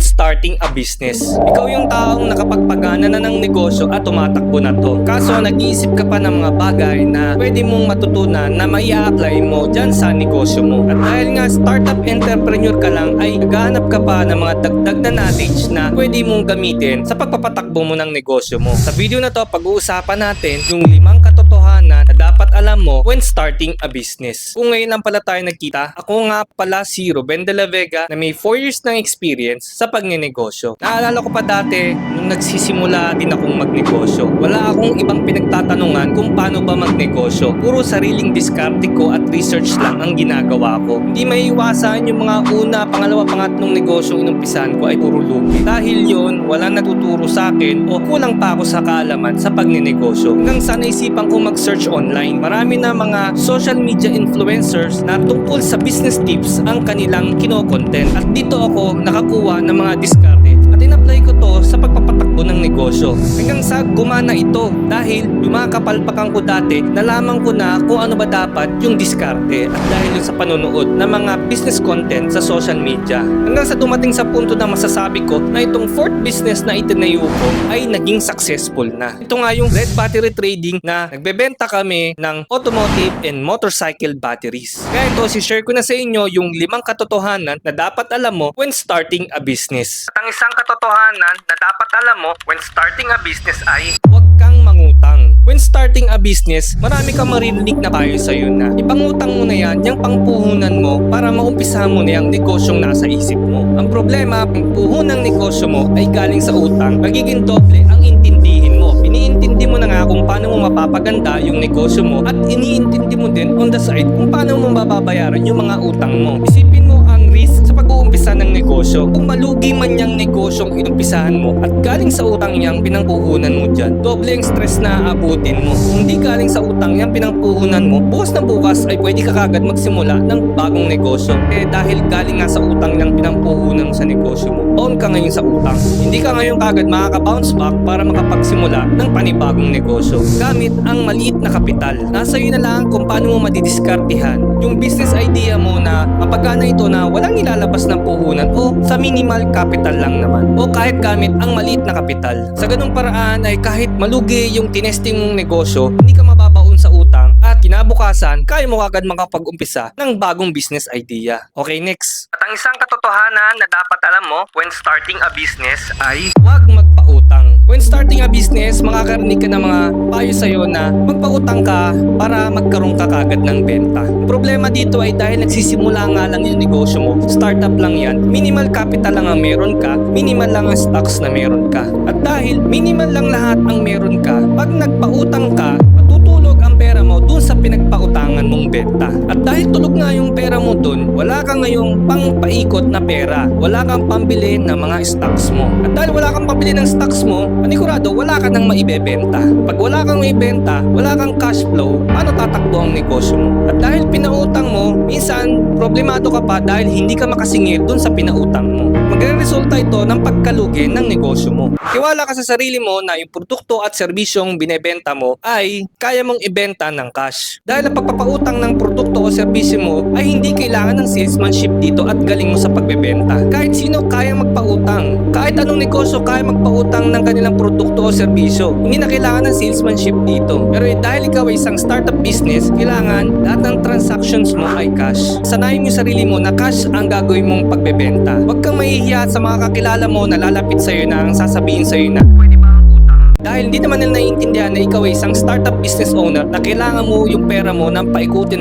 when starting a business. Ikaw yung taong nakapagpagana na ng negosyo at tumatakbo na to. Kaso nag-iisip ka pa ng mga bagay na pwede mong matutunan na mai-apply mo dyan sa negosyo mo. At dahil nga startup entrepreneur ka lang ay naghahanap ka pa ng mga dagdag na knowledge na pwede mong gamitin sa pagpapatakbo mo ng negosyo mo. Sa video na to, pag-uusapan natin yung 5 katotohanan na dapat alam mo when starting a business. Kung ngayon lang pala tayo nagkita, ako nga pala si Ruben de la Vega na may 4 years ng experience sa pagnenegosyo. Naalala ko pa dati nung nagsisimula din akong magnegosyo. Wala akong ibang pinagtatanungan kung paano ba magnegosyo. Puro sariling diskarte ko at research lang ang ginagawa ko. Hindi maiiwasan yung mga una, pangalawa, pangatlong negosyo inumpisahan ko ay puro lugi. Dahil yun, wala natuturo sa akin o kulang pa ako sa kaalaman sa pagnenegosyo. Hanggang sa naisipan ko mag-search online. Marami na mga social media influencers na tungkol sa business tips ang kanilang kino-content. At dito ako nakakuha ng mga diskarte at in-apply ko to sa pagpapatakbo ng negosyo. Hanggang sa gumana ito dahil yung mga kapalpakan ko dati, nalaman ko na kung ano ba dapat yung diskarte at dahil yun sa panonood ng mga business content sa social media. Hanggang sa dumating sa punto na masasabi ko na itong 4th business na itinayo ko ay naging successful na. Ito nga yung Red Battery Trading na nagbebenta kami ng automotive and motorcycle batteries. Kaya ito, si-share ko na sa inyo yung 5 katotohanan na dapat alam mo when starting a business. At ang isang katotohanan na dapat alam mo when starting a business ay huwag kang mangutang. When starting a business, marami kang maririnig na payo sa'yo na ipangutang mo na yan, yung pangpuhunan mo para maumpisahan mo na yung negosyong nasa isip mo. Ang problema, ang puhunang negosyo mo ay galing sa utang, magiging doble ang intindihin mo. Iniintindi mo na nga kung paano mo mapapaganda yung negosyo mo at iniintindi mo din on the side kung paano mo mababayaran yung mga utang mo. Isipin mo ang risk sa pag-uumpisa ng negosyo. Kung malugi man yung negosyong inumpisahan mo at galing sa utang niyang pinangpuhunan mo dyan, doble ang stress na aabutin mo. Kung hindi galing sa utang niyang pinangpuhunan mo, bukas na bukas ay pwede ka kagad magsimula ng bagong negosyo. Dahil galing nga sa utang niyang pinangpuhunan mo sa negosyo mo, bound ka ngayon sa utang. Hindi ka ngayon kagad makaka-bounce back para makapagsimula ng panibagong negosyo gamit ang maliit na kapital. Nasa iyo na lang kung paano mo madidiskartihan yung business idea mo na mapagana ito na walang nilalabas ng puhunan o sa minimal capital lang naman o kahit gamit ang maliit na kapital. Sa ganung paraan ay kahit malugi yung tinesting mong negosyo, hindi ka mababaon sa utang at kinabukasan kaya mo agad makapag-umpisa ng bagong business idea. Okay, next. At ang isang katotohanan na dapat alam mo when starting a business ay huwag magpautang. When starting a business, makakarinig ka ng mga payo sa'yo na magpautang ka para magkaroon ka kagad ng benta. Ang problema dito ay dahil nagsisimula nga lang yung negosyo mo, startup lang yan, minimal capital lang ang meron ka, minimal lang ang stocks na meron ka. At dahil minimal lang lahat ang meron ka, pag nagpautang ka, matutulog ang pera mo dun sa pinagpautangan mong benta. At dahil tulog nga yung pera mo dun, wala kang ngayong pangpaikot na pera, wala kang pambili ng mga stocks mo. At dahil wala kang pambili ng stocks mo, panigurado wala ka nang maibebenta. Pag wala kang maibenta, wala kang cash flow, paano tatakbo ang negosyo mo? At dahil pinautang mo, minsan problemado ka pa dahil hindi ka makasingil dun sa pinautang mo. Magre-resulta ito ng pagkalugi ng negosyo mo. Tiwala ka sa sarili mo na yung produkto at serbisyong binebenta mo ay kaya mong ibenta ng cash. Dahil ang pagpapautang ng produkto o serbisyo mo ay hindi kailangan ng salesmanship dito at galing mo sa pagbebenta. Kahit sino kaya magpautang. Kahit anong negosyo kaya magpautang ng kanilang produkto o serbisyo. Hindi na kailangan ng salesmanship dito. Pero dahil ikaw ay isang startup business, kailangan lahat ng transactions mo ay cash. Sanayin mo sarili mo na cash ang gagawin mong pagbebenta. Huwag kang mahihiya sa mga kakilala mo na lalapit sa'yo na ang sasabihin sa'yo na pwede ba ang utang? Dahil hindi naman nila naiintindihan na ikaw ay isang startup business owner na kailangan mo yung pera mo ng paikutin.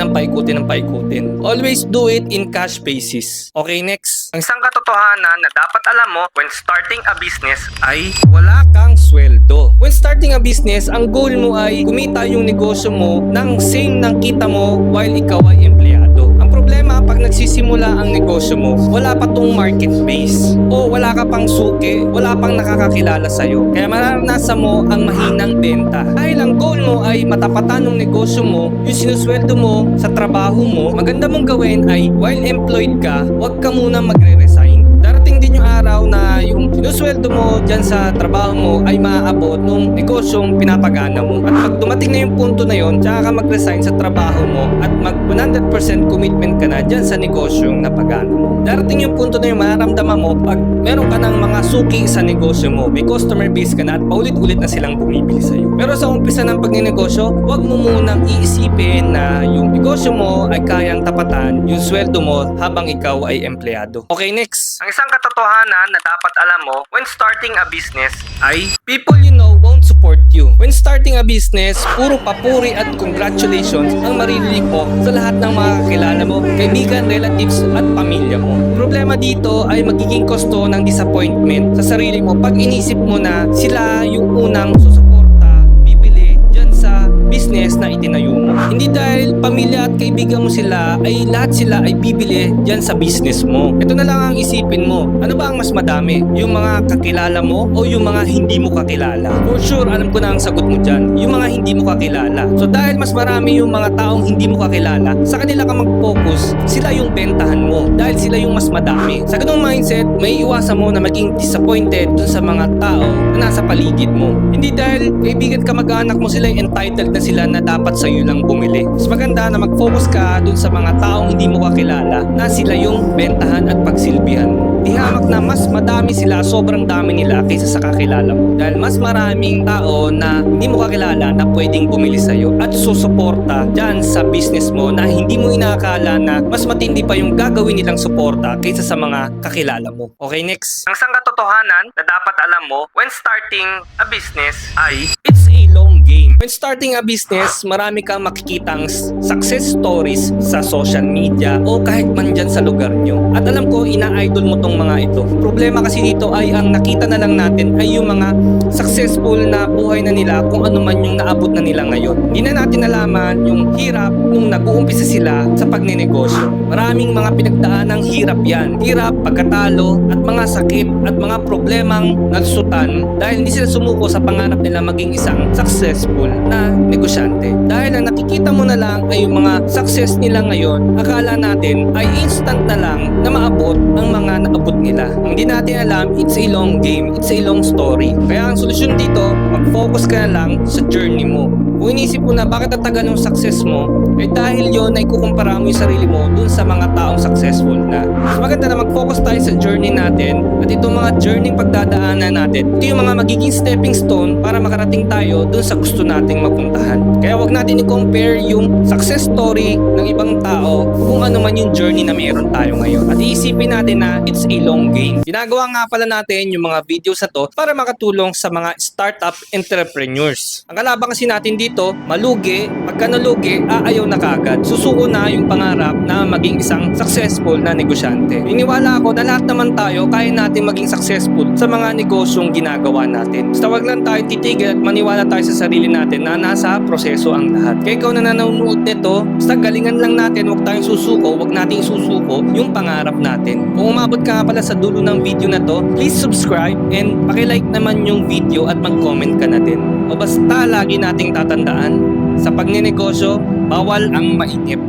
Always do it in cash basis. Okay, next. Ang isang katotohanan na dapat alam mo when starting a business ay wala kang sweldo. When starting a business, ang goal mo ay kumita yung negosyo mo ng same ng kita mo while ikaw ay empleyado. Ang problema pag nagsisimula ang negosyo mo, wala pa tong market base o wala ka pang suki, wala pang nakakakilala sa'yo. Kaya mararanasan mo ang mahinang benta. Dahil ang goal mo ay matapatan ng negosyo mo, yung sinusweldo mo sa trabaho mo, maganda mong gawin ay while employed ka, huwag ka muna magre-resign. Darating din yung araw na yung yung sweldo mo dyan sa trabaho mo ay maaabot nung negosyong pinapagana mo. At pag dumating na yung punto na yon, tsaka ka mag-resign sa trabaho mo at mag 100% commitment ka na dyan sa negosyong napagana mo. Darating yung punto na yung mararamdaman mo pag meron ka ng mga suki sa negosyo mo, may customer base ka na at paulit-ulit na silang bumibili sa'yo. Pero sa umpisa ng pagnenegosyo, huwag mo munang iisipin na yung negosyo mo ay kayang tapatan yung sweldo mo habang ikaw ay empleyado. Okay, next. Ang isang katotohanan na dapat alam mo when starting a business ay people you know won't support you. When starting a business, puro papuri at congratulations ang maririnig mo sa lahat ng mga kakilala mo, kaibigan, relatives at pamilya mo. Problema dito ay magiging kosto ng disappointment sa sarili mo pag inisip mo na sila yung unang susuporta, bibili dyan sa business na itinayo mo. Hindi dahil pamilya at kaibigan mo sila ay lahat sila ay bibili dyan sa business mo. Ito na lang ang isipin mo. Ano ba ang mas madami? Yung mga kakilala mo o yung mga hindi mo kakilala? For sure, alam ko na ang sagot mo dyan. Yung mga hindi mo kakilala. So dahil mas marami yung mga taong hindi mo kakilala, sa kanila ka mag-focus, sila yung bentahan mo. Dahil sila yung mas madami. Sa ganung mindset, may iwasan mo na maging disappointed dun sa mga tao na nasa paligid mo. Hindi dahil kaibigan ka mag-anak mo sila yung entitled na sila na dapat sa'yo lang bumili. Mas maganda na mag-focus ka dun sa mga taong hindi mo kakilala na sila yung bentahan at pagsilbihan mo. Ihamak na mas madami sila, sobrang dami nila kaysa sa kakilala mo. Dahil mas maraming tao na hindi mo kakilala na pwedeng bumili sa'yo at susuporta dyan sa business mo na hindi mo inaakala na mas matindi pa yung gagawin nilang suporta kaysa sa mga kakilala mo. Okay, next. Ang isang katotohanan na dapat alam mo when starting a business ay it's a long game. When starting a business, marami kang makikitang success stories sa social media o kahit man dyan sa lugar nyo. At alam ko, ina-idol mo tong mga ito. Problema kasi dito ay ang nakita na lang natin ay yung mga successful na buhay na nila kung ano man yung naabot na nila ngayon. Hindi na natin nalaman yung hirap nung nag-uumpisa sila sa pagnenegosyo. Maraming mga pinagdaanang hirap yan. Hirap, pagkatalo, at mga sakit at mga problemang nagsutan dahil hindi sila sumuko sa pangarap nila maging isang successful na negosyante. Dahil ang nakikita mo na lang ay yung mga success nila ngayon, akala natin ay instant na lang na maabot ang mga naabot nila. Ang di natin alam, it's a long game, it's a long story. Kaya ang solusyon dito, mag-focus ka na lang sa journey mo. Kung inisip mo na bakit ang tagal ng success mo, eh dahil yon ay kukumpara mo yung sarili mo dun sa mga taong successful na. Mas maganda na mag-focus tayo sa journey natin at itong mga journey pagdadaanan natin. Ito yung mga magiging stepping stone para makarating tayo dun sa gusto nating mapuntahan. Kaya wag natin i-compare yung success story ng ibang tao kung ano man yung journey na mayroon tayo ngayon. At iisipin natin na it's a long game. Ginagawa nga pala natin yung mga videos na to para makatulong sa mga startup entrepreneurs. Ang kalaban kasi natin dito, malugi. Pagka nalugi, aayaw na kagad. Susuko na yung pangarap na maging isang successful na negosyante. Iniwala ako na lahat naman tayo kaya natin maging successful sa mga negosyong ginagawa natin. Basta wag lang tayo titigil at maniwala tayo sa sarili natin na nasa proseso ang lahat. Kaya ikaw na nanonood nito, basta galingan lang natin, wag tayong susuko, wag nating susuko yung pangarap natin. Kung umabot ka pala sa dulo ng video na to, please subscribe and pakilike naman yung video at mag-comment ka na din. O basta lagi nating tatandaan, sa pagnenegosyo, bawal ang mainip.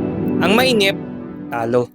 Ang mainip, talo.